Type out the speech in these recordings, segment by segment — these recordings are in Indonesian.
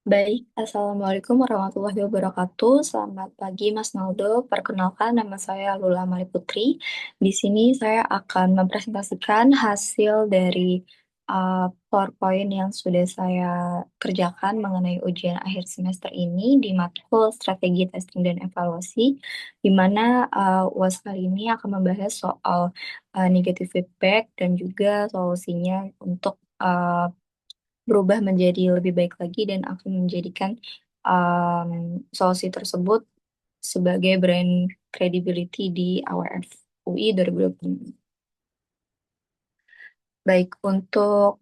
Baik, Assalamualaikum warahmatullahi wabarakatuh. Selamat pagi, Mas Naldo. Perkenalkan, nama saya Lula Mali Putri. Di sini saya akan mempresentasikan hasil dari PowerPoint yang sudah saya kerjakan mengenai ujian akhir semester ini di matkul Strategi Testing dan Evaluasi, di mana UAS kali ini akan membahas soal negative feedback dan juga solusinya untuk berubah menjadi lebih baik lagi dan akan menjadikan solusi tersebut sebagai brand credibility di AWF UI 2026. Baik, untuk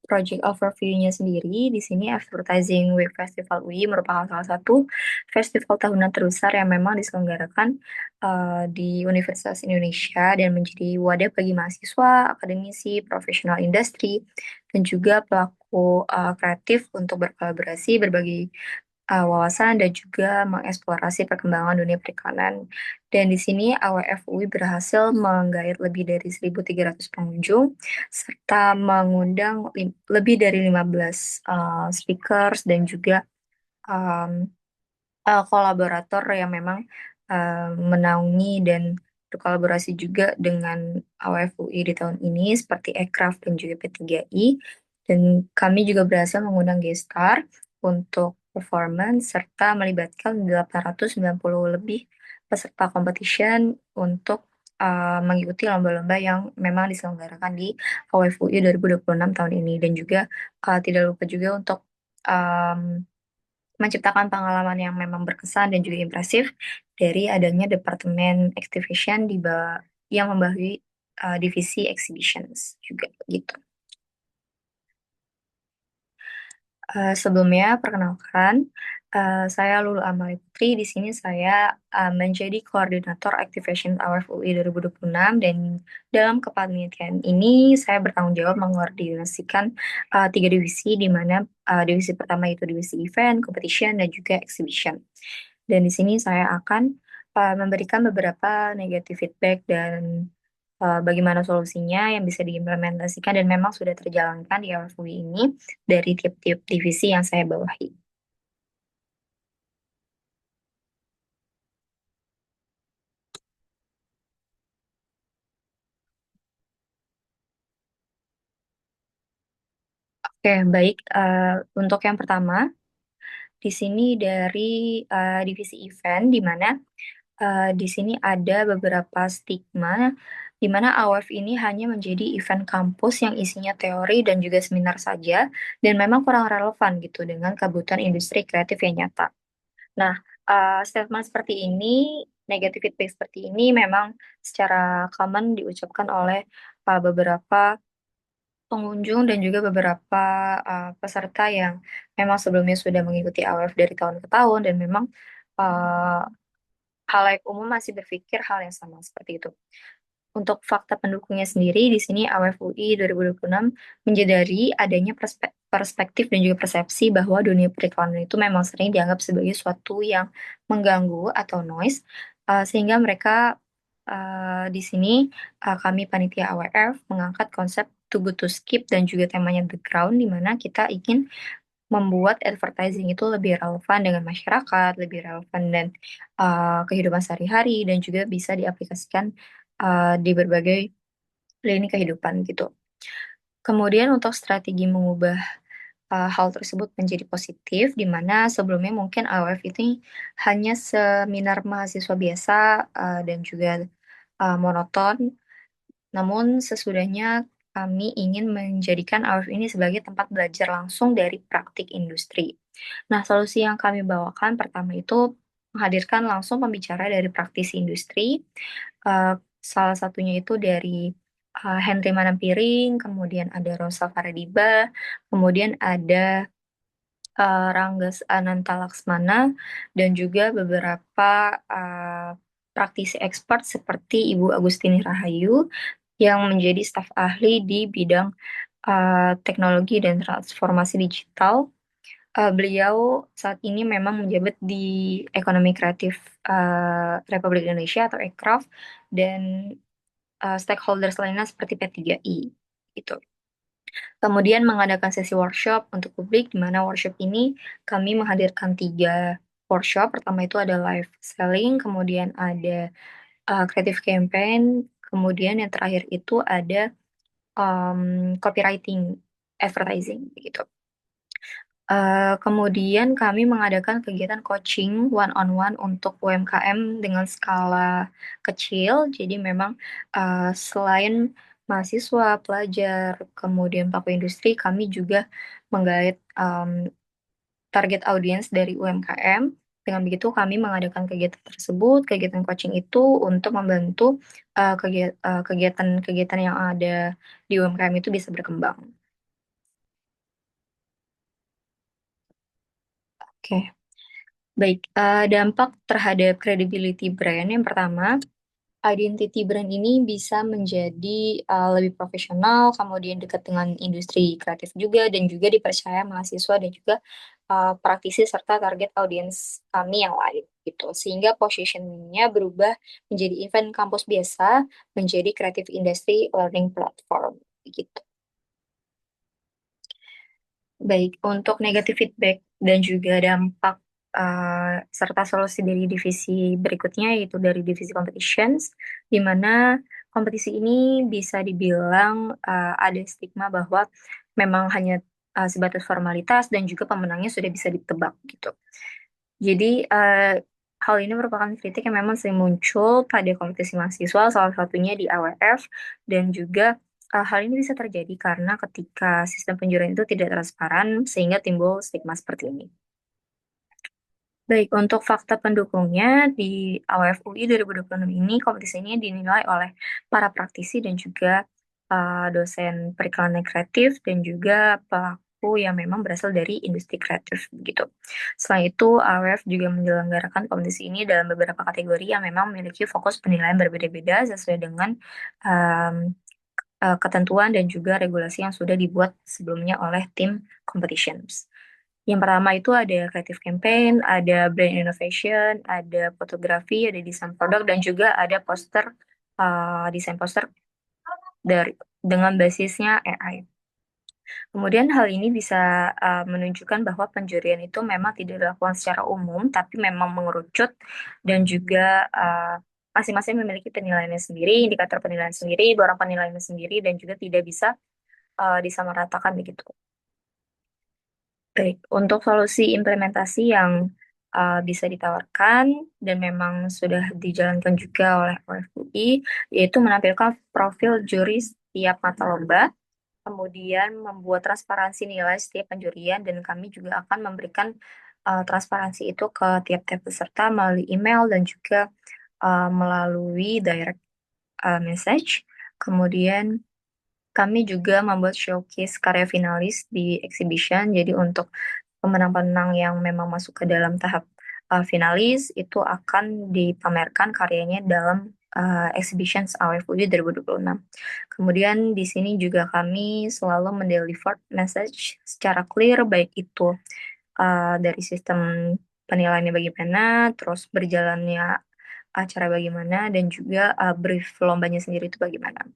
project overview-nya sendiri, di sini Advertising Week Festival UI merupakan salah satu festival tahunan terbesar yang memang diselenggarakan di Universitas Indonesia dan menjadi wadah bagi mahasiswa, akademisi, profesional industri, dan juga pelaku kreatif untuk berkolaborasi, berbagi wawasan dan juga mengeksplorasi perkembangan dunia perikanan. Dan di sini AWF UI berhasil menggait lebih dari 1.300 pengunjung serta mengundang lebih dari 15 speakers dan juga um, kolaborator yang memang menaungi dan berkolaborasi juga dengan AWF UI di tahun ini seperti Aircraft dan juga P3I. Dan kami juga berhasil mengundang guest star untuk performance serta melibatkan 890 lebih peserta competition untuk mengikuti lomba-lomba yang memang diselenggarakan di AWF UI 2026 tahun ini. Dan juga tidak lupa juga untuk um, menciptakan pengalaman yang memang berkesan dan juga impresif dari adanya Departemen Activation yang membawahi divisi exhibitions juga gitu. Sebelumnya, perkenalkan, saya Lulu Amali Putri. Di sini saya menjadi koordinator Activation AWF UI 2026 dan dalam kepanitiaan ini saya bertanggung jawab mengkoordinasikan tiga divisi, di mana divisi pertama itu divisi event, competition, dan juga exhibition. Dan di sini saya akan memberikan beberapa negatif feedback dan bagaimana solusinya yang bisa diimplementasikan dan memang sudah terjalankan di LFUI ini dari tiap-tiap divisi yang saya bawahi. Oke, baik. Untuk yang pertama, di sini dari divisi event, di mana di sini ada beberapa stigma, di mana AWF ini hanya menjadi event kampus yang isinya teori dan juga seminar saja, dan memang kurang relevan gitu dengan kebutuhan industri kreatif yang nyata. Nah, statement seperti ini, negative feedback seperti ini memang secara common diucapkan oleh beberapa pengunjung dan juga beberapa peserta yang memang sebelumnya sudah mengikuti AWF dari tahun ke tahun dan memang uh, halayak umum masih berpikir hal yang sama seperti itu. Untuk fakta pendukungnya sendiri, di sini AWF UI 2026 menyadari adanya perspektif dan juga persepsi bahwa dunia periklanan itu memang sering dianggap sebagai suatu yang mengganggu atau noise, sehingga mereka di sini kami panitia AWF mengangkat konsep Too Good to Skip dan juga temanya The Crown, di mana kita ingin membuat advertising itu lebih relevan dengan masyarakat, lebih relevan dan kehidupan sehari-hari dan juga bisa diaplikasikan di berbagai lini kehidupan gitu. Kemudian untuk strategi mengubah hal tersebut menjadi positif, di mana sebelumnya mungkin AOF itu hanya seminar mahasiswa biasa dan juga monoton, namun sesudahnya kami ingin menjadikan AOF ini sebagai tempat belajar langsung dari praktik industri. Nah, solusi yang kami bawakan pertama itu menghadirkan langsung pembicara dari praktisi industri. Eh, Salah satunya itu dari Henry Manampiring, kemudian ada Rosa Faradiba, kemudian ada Ranggas Ananta Laksmana, dan juga beberapa praktisi expert seperti Ibu Agustini Rahayu yang menjadi staf ahli di bidang teknologi dan transformasi digital. Beliau saat ini memang menjabat di Ekonomi Kreatif Republik Indonesia atau Ekraf dan stakeholders lainnya seperti P3I gitu. Kemudian mengadakan sesi workshop untuk publik, di mana workshop ini kami menghadirkan tiga workshop. Pertama itu ada live selling, kemudian ada creative campaign, kemudian yang terakhir itu ada copywriting, advertising, gitu. Kemudian kami mengadakan kegiatan coaching one-on-one untuk UMKM dengan skala kecil. Jadi memang selain mahasiswa, pelajar, kemudian pelaku industri, kami juga menggait target audiens dari UMKM. Dengan begitu kami mengadakan kegiatan tersebut, kegiatan coaching itu untuk membantu kegiatan-kegiatan yang ada di UMKM itu bisa berkembang. Oke. Baik, dampak terhadap credibility brand yang pertama, identity brand ini bisa menjadi lebih profesional, kemudian dekat dengan industri kreatif juga, dan juga dipercaya mahasiswa dan juga praktisi serta target audiens kami yang lain gitu. Sehingga positioningnya berubah menjadi event kampus biasa, menjadi creative industry learning platform gitu. Baik, untuk negatif feedback dan juga dampak serta solusi dari divisi berikutnya, yaitu dari divisi competitions, di mana kompetisi ini bisa dibilang ada stigma bahwa memang hanya sebatas formalitas dan juga pemenangnya sudah bisa ditebak gitu. Jadi hal ini merupakan kritik yang memang sering muncul pada kompetisi mahasiswa, salah satunya di AWF, dan juga hal ini bisa terjadi karena ketika sistem penjurian itu tidak transparan, sehingga timbul stigma seperti ini. Baik, untuk fakta pendukungnya di AWF UI 2026 ini, kompetisi ini dinilai oleh para praktisi dan juga dosen periklanan kreatif dan juga pelaku yang memang berasal dari industri kreatif begitu. Selain itu, AWF juga menyelenggarakan kompetisi ini dalam beberapa kategori yang memang memiliki fokus penilaian berbeda-beda sesuai dengan um, ketentuan dan juga regulasi yang sudah dibuat sebelumnya oleh tim competitions. Yang pertama itu ada creative campaign, ada brand innovation, ada fotografi, ada desain produk, dan juga ada poster, desain poster dari dengan basisnya AI. Kemudian hal ini bisa menunjukkan bahwa penjurian itu memang tidak dilakukan secara umum, tapi memang mengerucut dan juga masing-masing memiliki penilaiannya sendiri, indikator penilaian sendiri, barang penilaiannya sendiri, dan juga tidak bisa disamaratakan begitu. Baik, untuk solusi implementasi yang bisa ditawarkan dan memang sudah dijalankan juga oleh OFUI, yaitu menampilkan profil juri setiap mata lomba, kemudian membuat transparansi nilai setiap penjurian, dan kami juga akan memberikan transparansi itu ke tiap-tiap peserta melalui email dan juga melalui direct message. Kemudian kami juga membuat showcase karya finalis di exhibition. Jadi untuk pemenang-pemenang yang memang masuk ke dalam tahap finalis itu akan dipamerkan karyanya dalam exhibitions AWFUI 2026. Kemudian di sini juga kami selalu mendeliver message secara clear, baik itu dari sistem penilaiannya bagaimana, terus berjalannya acara bagaimana, dan juga brief lombanya sendiri itu bagaimana.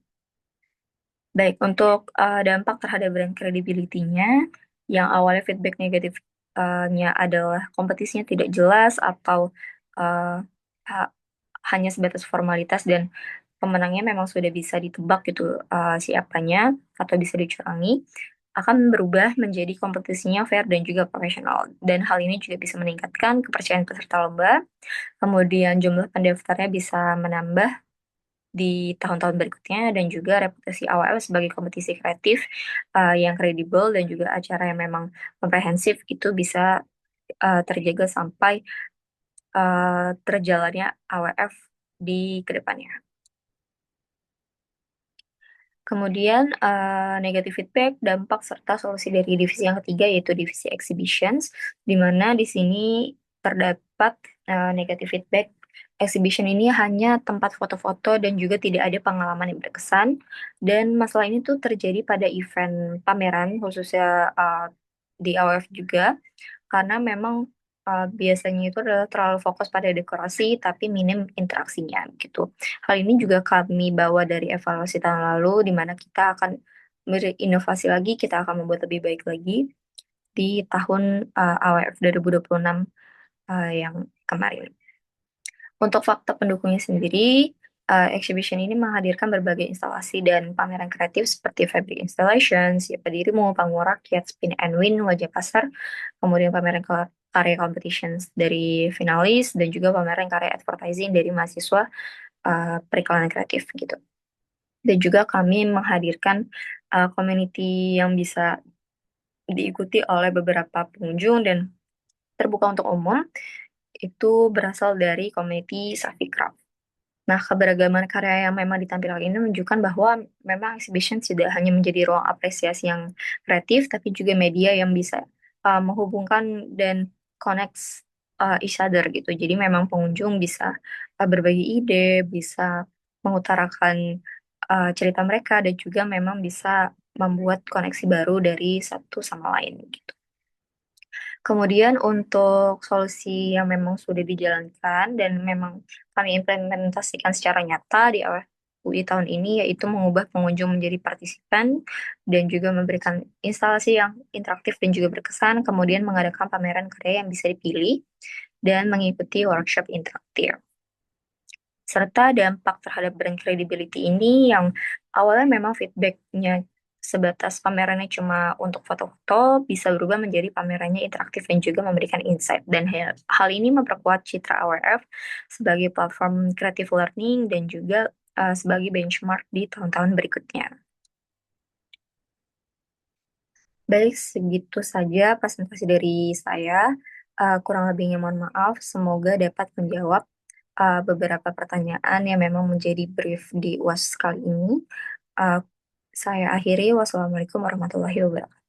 Baik, untuk dampak terhadap brand credibility-nya, yang awalnya feedback negatifnya adalah kompetisinya tidak jelas atau uh, ha- hanya sebatas formalitas dan pemenangnya memang sudah bisa ditebak gitu siapanya atau bisa dicurangi, akan berubah menjadi kompetisinya fair dan juga profesional. Dan hal ini juga bisa meningkatkan kepercayaan peserta lomba, kemudian jumlah pendaftarnya bisa menambah di tahun-tahun berikutnya, dan juga reputasi AWL sebagai kompetisi kreatif yang kredibel dan juga acara yang memang komprehensif itu bisa terjaga sampai terjalannya AWF di kedepannya. Kemudian negatif feedback, dampak serta solusi dari divisi yang ketiga yaitu divisi exhibitions, di mana di sini terdapat negatif feedback. Exhibition ini hanya tempat foto-foto dan juga tidak ada pengalaman yang berkesan. Dan masalah ini tuh terjadi pada event pameran khususnya di AWF juga, karena memang biasanya itu adalah terlalu fokus pada dekorasi tapi minim interaksinya gitu. Hal ini juga kami bawa dari evaluasi tahun lalu, di mana kita akan berinovasi lagi, kita akan membuat lebih baik lagi di tahun AWF 2026 yang kemarin. Untuk fakta pendukungnya sendiri, exhibition ini menghadirkan berbagai instalasi dan pameran kreatif seperti fabric installation, siapa dirimu, panggung rakyat, spin and win, wajah pasar, kemudian pameran karya competitions dari finalis, dan juga pameran karya advertising dari mahasiswa periklanan kreatif gitu. Dan juga kami menghadirkan community yang bisa diikuti oleh beberapa pengunjung dan terbuka untuk umum, itu berasal dari community Safi Craft. Nah, keberagaman karya yang memang ditampilkan ini menunjukkan bahwa memang exhibition tidak hanya menjadi ruang apresiasi yang kreatif, tapi juga media yang bisa menghubungkan dan connect each other gitu. Jadi memang pengunjung bisa berbagi ide, bisa mengutarakan cerita mereka, dan juga memang bisa membuat koneksi baru dari satu sama lain gitu. Kemudian untuk solusi yang memang sudah dijalankan dan memang kami implementasikan secara nyata di awal UI tahun ini, yaitu mengubah pengunjung menjadi partisipan dan juga memberikan instalasi yang interaktif dan juga berkesan, kemudian mengadakan pameran karya yang bisa dipilih dan mengikuti workshop interaktif. Serta dampak terhadap brand credibility ini yang awalnya memang feedbacknya sebatas pamerannya cuma untuk foto-foto, bisa berubah menjadi pamerannya interaktif dan juga memberikan insight. Dan hal ini memperkuat citra AWF sebagai platform creative learning dan juga sebagai benchmark di tahun-tahun berikutnya. Baik, segitu saja presentasi dari saya. Kurang lebihnya mohon maaf. Semoga dapat menjawab beberapa pertanyaan yang memang menjadi brief di UAS kali ini. Uh, saya akhiri. Wassalamualaikum warahmatullahi wabarakatuh.